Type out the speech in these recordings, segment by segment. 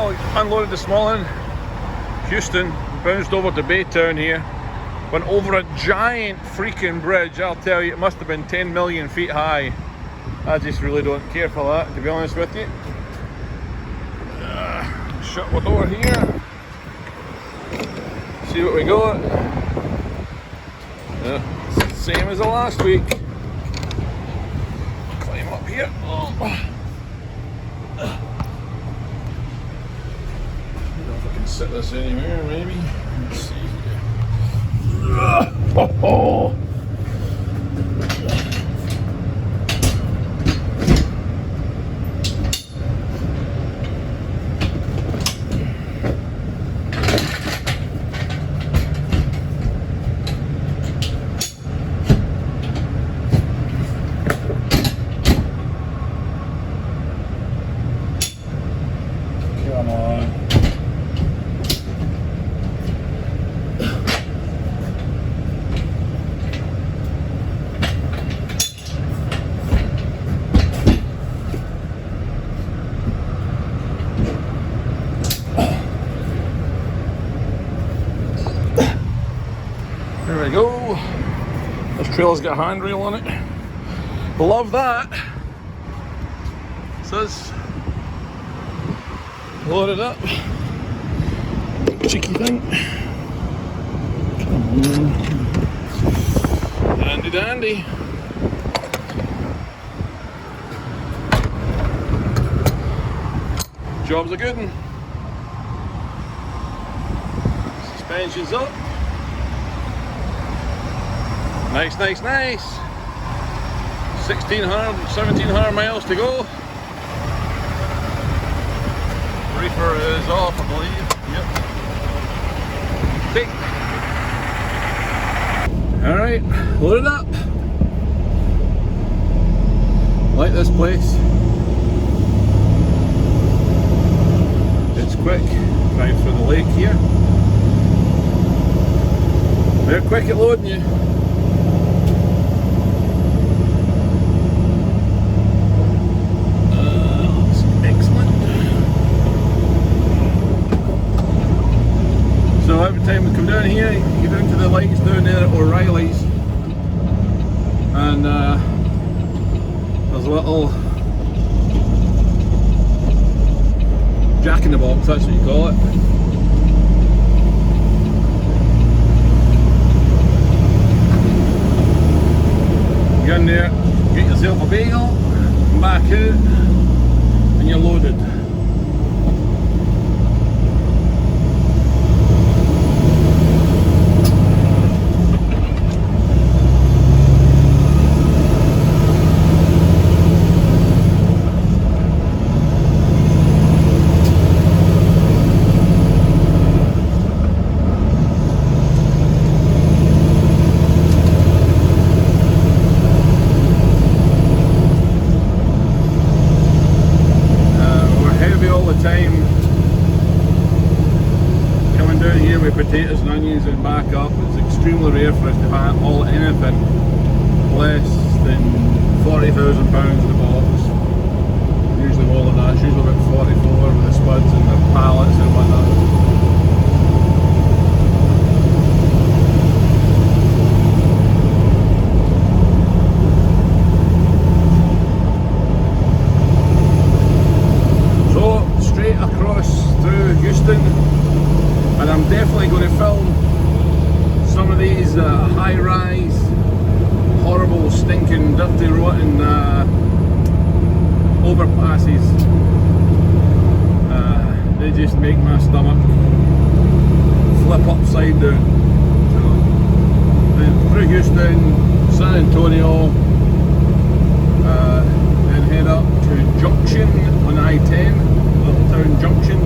Well, unloaded this morning, Houston, bounced over to Baytown here, went over a giant freaking bridge. I'll tell you, it must have been 10 million feet high. I just really don't care for that, to be honest with you. Shut the door here. See what we got. Same as the last week. Climb up here. Oh. I don't know if I can sit this anywhere, maybe. Let's see here. Oh. Come on. There we go. This trailer's got a handrail on it. Love that. Says load it up. Cheeky thing. Come on. Handy dandy. Job's a good one. Suspension's up. Nice, nice, nice. 1,600, 1,700 miles to go. Reefer is off, I believe. Yep. Okay. Alright, load it up. Like this place. It's quick. Drive through the lake here. They're quick at loading you. So every time we come down here, you get down to the lights down there at O'Reilly's, and there's a little jack in the box, that's what you call it. You get in there, get yourself a bagel, come back out, and you're loaded. Potatoes and onions and back up. It's extremely rare for us to haul anything less than £40,000 in the box. Usually more than that, it's usually about 44 with the spuds and the pallets and whatnot. So straight across through Houston. And I'm definitely going to film some of these high-rise, horrible, stinking, dirty, rotten overpasses. They just make my stomach flip upside down. So, then through Houston, San Antonio, then head up to Junction on I-10, little town Junction.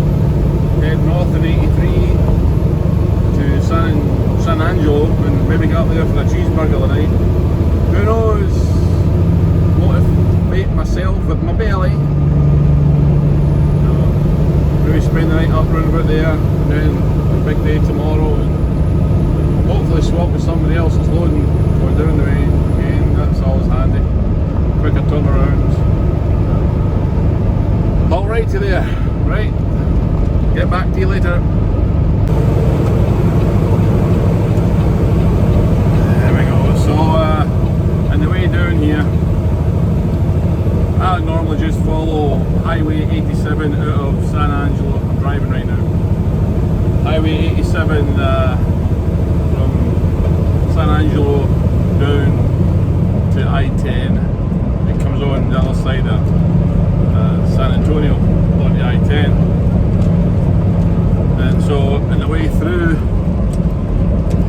Head north in 83 to San Angelo and maybe get up there for a cheeseburger tonight. Who knows? Motivate myself with my belly. So, maybe spend the night up round about there, and then a big day tomorrow, and hopefully swap with somebody else that's loading going down the way again. That's always handy. Quicker turnarounds. All right to there, right? Get back to you later. There we go. So on the way down here, I normally just follow Highway 87 out of San Angelo. I'm driving right now. Highway 87 from San Angelo down to I-10. It comes on the other side of San Antonio on the I-10. And so on the way through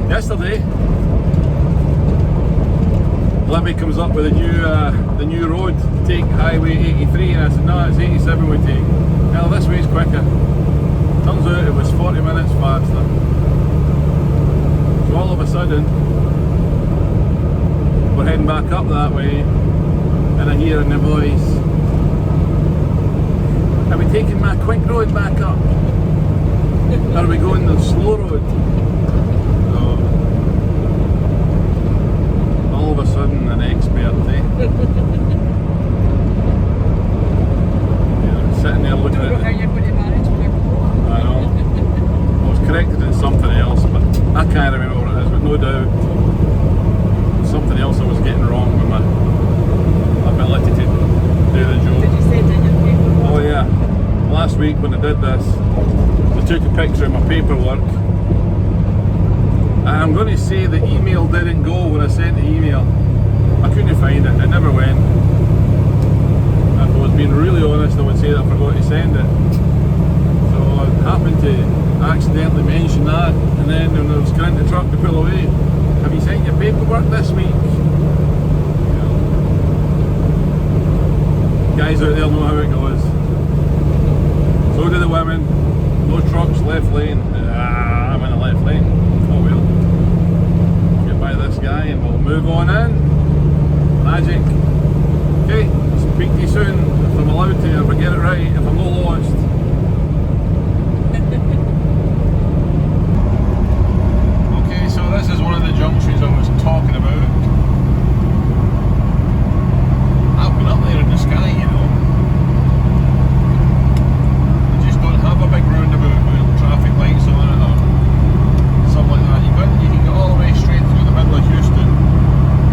yesterday, Libby comes up with the new road to take Highway 83, and I said no, it's 87 we take. Well, this way's quicker. Turns out it was 40 minutes faster. So all of a sudden we're heading back up that way, and I hear in the voice, are we taking my quick road back up? Or are we going the slow road? So, all of a sudden an expert, eh? Yeah, sitting there looking at it. How you're going to manage when I go. I know. I was corrected in something else, but I can't remember what it is, but no doubt something else I was getting wrong with my ability to do the job. Did you say it in your paper? Oh yeah. Last week when I did this, I took a picture of my paperwork. And I'm going to say the email didn't go when I sent the email. I couldn't find it, it never went. If I was being really honest, I would say that I forgot to send it. So I happened to accidentally mention that, and then when I was getting the truck to pull away, have you sent your paperwork this week? Yeah. Guys out there know how it goes. So do the women. No trucks, left lane. I'm in the left lane. Oh well. Get by this guy and we'll move on in. Magic. Okay, speak to you soon if I'm allowed to, if I get it right, if I'm not lost. Okay, so this is one of the junctions I was talking about. I've been up there in the sky, you know. Have a big roundabout with traffic lights on it or something like that. You can go all the way straight through the middle of Houston.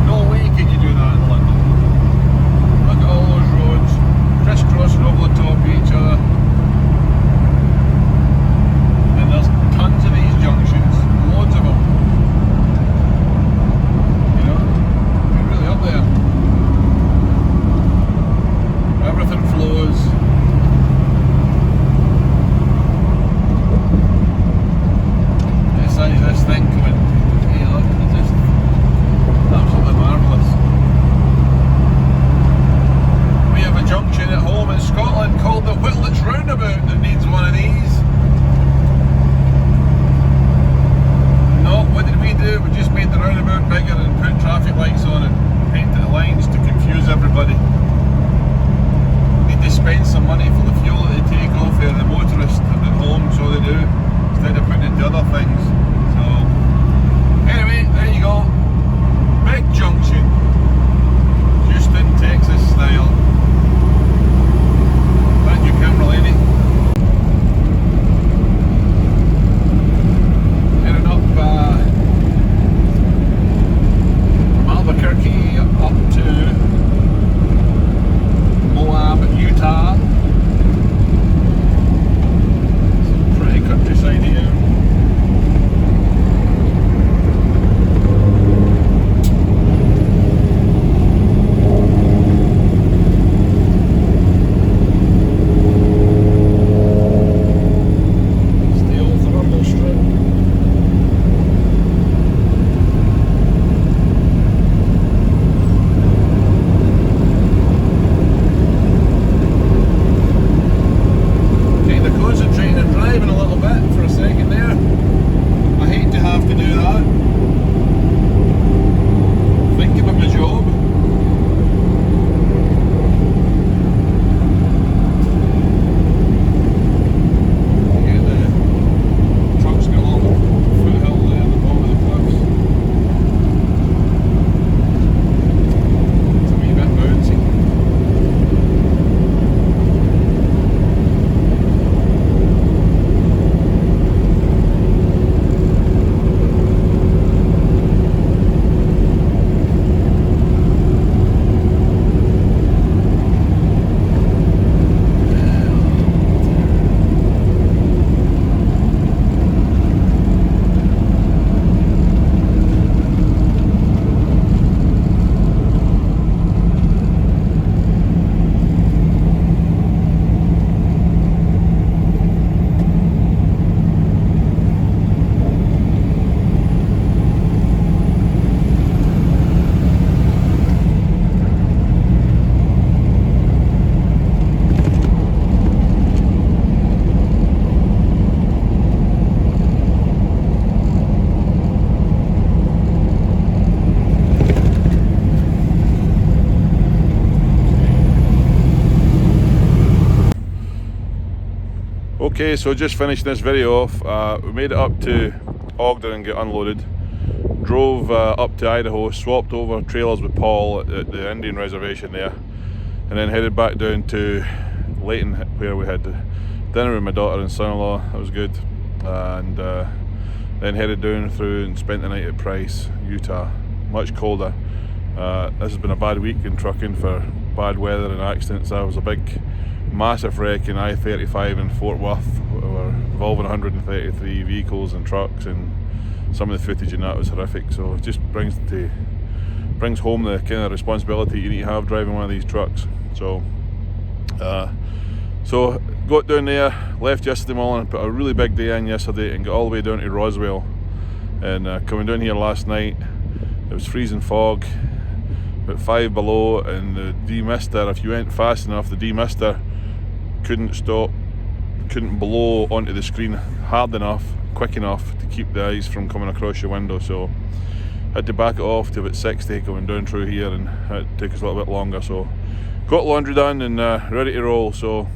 No way can you do that in London. Look at all those roads crisscrossing over the top of each other. Okay, so just finishing this video off. We made it up to Ogden and get unloaded. Drove up to Idaho, swapped over trailers with Paul at the Indian reservation there, and then headed back down to Layton, where we had dinner with my daughter and son-in-law. That was good. And then headed down through and spent the night at Price, Utah. Much colder. This has been a bad week in trucking for bad weather and accidents. There was a big massive wreck in I-35 in Fort Worth involving 133 vehicles and trucks, and some of the footage in that was horrific. So it just brings home the kind of responsibility you need to have driving one of these trucks. So got down there, left yesterday morning, put a really big day in yesterday and got all the way down to Roswell. And coming down here last night, it was freezing fog, about 5 below, and the demister, if you went fast enough, the demister couldn't blow onto the screen hard enough, quick enough to keep the ice from coming across your window. So I had to back it off to about 60 coming down through here, and it took us a little bit longer. So got laundry done and ready to roll. So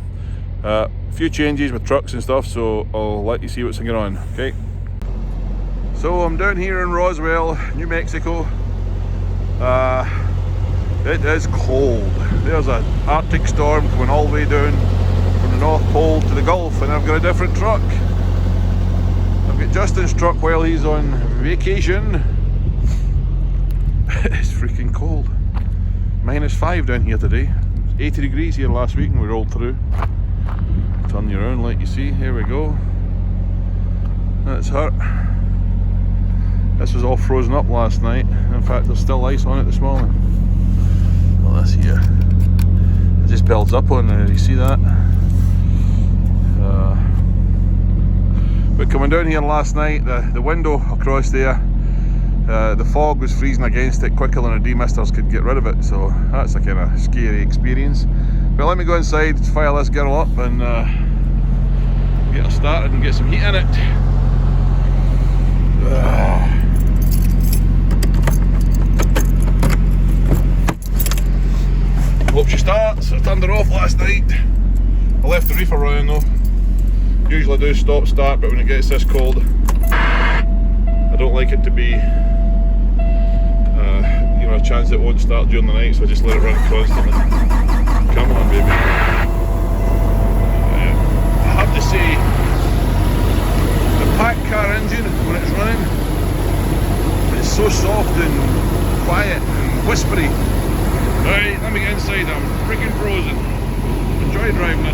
a few changes with trucks and stuff, so I'll let you see what's going on. Okay, so I'm down here in Roswell, New Mexico. It is cold. There's an Arctic storm coming all the way down from the North Pole to the Gulf, and I've got a different truck. I've got Justin's truck while he's on vacation. It's freaking cold. -5 down here today. It was 80 degrees here last week and we rolled through. Turn you around like you see, here we go. That's hurt. This was all frozen up last night. In fact, there's still ice on it this morning. Well, this here, it just builds up on there, you see that? But coming down here last night, the window across there, the fog was freezing against it quicker than our demisters could get rid of it, so that's a kind of scary experience. But let me go inside, fire this girl up and get her started and get some heat in it. Hope she starts. I turned her off last night. I left the reefer running though. Usually I do stop start, but when it gets this cold, I don't like it to be a chance it won't start during the night, so I just let it run constantly. Come on, baby. I have to say, the pack car engine, when it's running, it's so soft and quiet and whispery. Right, let me get inside. I'm freaking frozen. Enjoy driving